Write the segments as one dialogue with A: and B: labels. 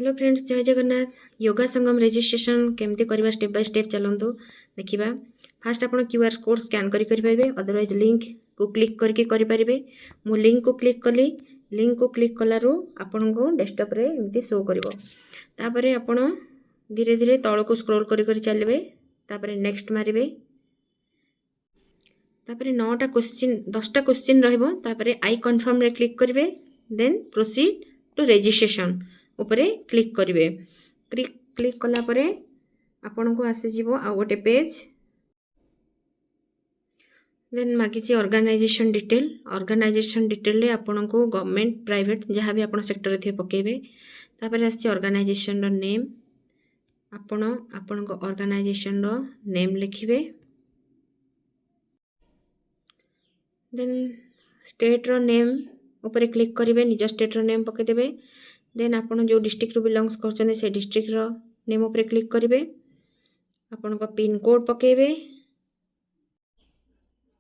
A: Hello friends, जय जगन्नाथ। योगा संगम registration केमती करवा स्टेप बाय स्टेप चलतु देखा। फास्ट आप क्यूआर कोड स्कैन करेंगे, अदरवाइज लिंक को क्लिक करके मु लिंक को क्लिक कली। लिंक को क्लिक कलु आपण को डेस्कटॉप रे एमती शो कर आपण धीरे धीरे तल को स्क्रॉल कर चलिए। नेक्स्ट मारे 9टा क्वेश्चन 10टा क्वेश्चन रही। आई कन्फर्म रे क्लिक करेंगे, देन प्रोसीड टू रजिस्ट्रेशन उपरे क्लिक करेंगे। क्लिक कला परे आपन को आसीजिवो आ गोटे पेज। देन मागिची ऑर्गेनाइजेशन डिटेल रे आपन को गवर्नमेंट प्राइवेट जहाँ भी आपन सेक्टर थे पकेबे। तापर आसी ऑर्गेनाइजेशन रो नेम, आपन को ऑर्गेनाइजेशन रो नेम लिखिबे। देन स्टेट रो नेम ऊपर क्लिक करेंगे, निज स्टेट रो नेम पके देबे। देन आपन जो डिस्ट्रिक्ट रू बिलोंग्स करछन से डिस्ट्रिक्ट रो नेम ऊपर क्लिक करेंगे। आपन को पिन कोड पकेबे।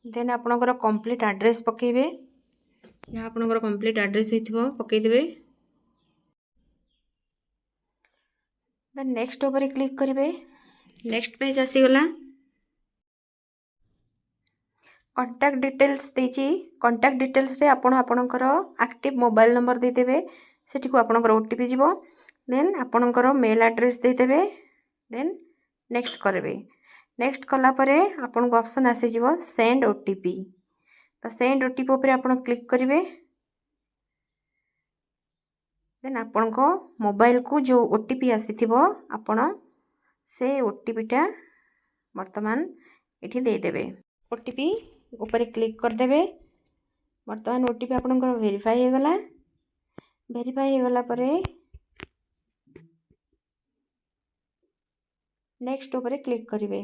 A: देन आपन कंप्लीट एड्रेस पकेबे, जहाँ आपन कंप्लीट एड्रेस हेथिबो पके देबे। देन नेक्स्ट ऊपर क्लिक करेंगे। नेक्स्ट पेज आसी गला। कॉन्टैक्ट डिटेल्स देची, कॉन्टैक्ट डिटेल्स रे आपण आपणकर एक्टिव मोबाइल नंबर दे देबे। सेठी को आपणकर ओटीपी जीवो। देन आपणकर मेल एड्रेस दे देबे। देन नेक्स्ट करबे। नेक्स्ट कला परे आपन को ऑप्शन आसी जीवो सेंड ओटीपी। तो सेंड ओटीपी ऊपर आपण क्लिक करेंगे। देन आपन को मोबाइल को जो ओटीपी आसीथिबो आपण से ओटीपीटा वर्तमान एठी दे देबे। ओटीपी ऊपर क्लिक कर देबे। वर्तमान ओटीपी आपनकर वेरीफाई हो गला। वेरीफाई हो गला परे नेक्स्ट ऊपर क्लिक करेंगे।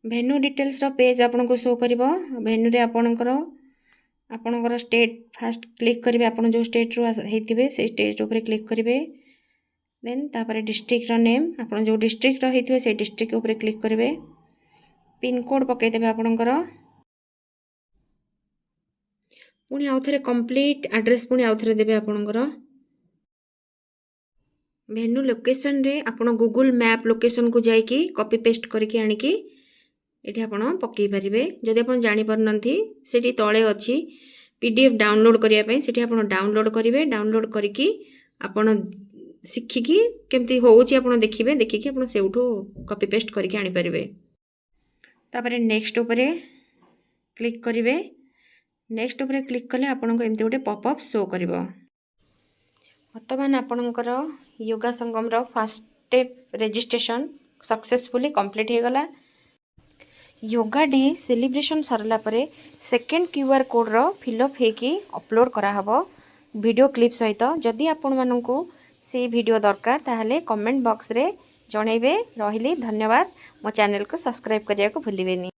A: भेन्यू डिटेल्स रो पेज आपन को शो करिवो। भेन्यू रे आपनकर स्टेट फास्ट क्लिक करेंगे। आपन जो स्टेट रो हेतिबे से स्टेट ऊपर क्लिक करेंगे। देन तापर डिस्ट्रिक्ट रो नेम, आपन जो डिस्ट्रिक्ट रो हेतिबे से डिस्ट्रिक्ट ऊपर क्लिक करेंगे। पिन कोड पके देबे आपनकर। पुणी आउ थे कंप्लीट एड्रेस पुणी आउ थे देबे आपनकर। भेन्यू लोकेशन रे आपन गूगल मैप लोकेशन को जाइकी कॉपी पेस्ट करके आनिकी एठी आपन पकई परिबे। जदि आपन जानि परनथि सेठी तळे अछि पीडीएफ डाउनलोड करिया पई, सेठी आपन डाउनलोड करिवे। डाउनलोड करिकी आपन सिखिकी केमती होउची आपन देखिबे। देखिकी आपन सेउठू कॉपी पेस्ट करके आनि परिबे। तापरे नेक्स्ट ऊपर क्लिक करेंगे। नेक्स्ट ऊपर क्लिक कले आपन को एमती गोटे पॉपअप शो करिवो। वर्तमान आपनकर योगा संगम रो first step registration successfully complete हो गला। योगा डे सेलिब्रेशन सरला परे सेकेंड क्यूआर कोड रो फिलअप हेकी अपलोड करा हबो वीडियो क्लिप सहित। जदि आपण माननकु से वीडियो दरकार ताहले कमेंट बॉक्स रे जणैबे। रहिले धन्यवाद। मो चैनल को सब्सक्राइब करिया को भूलिबेनी।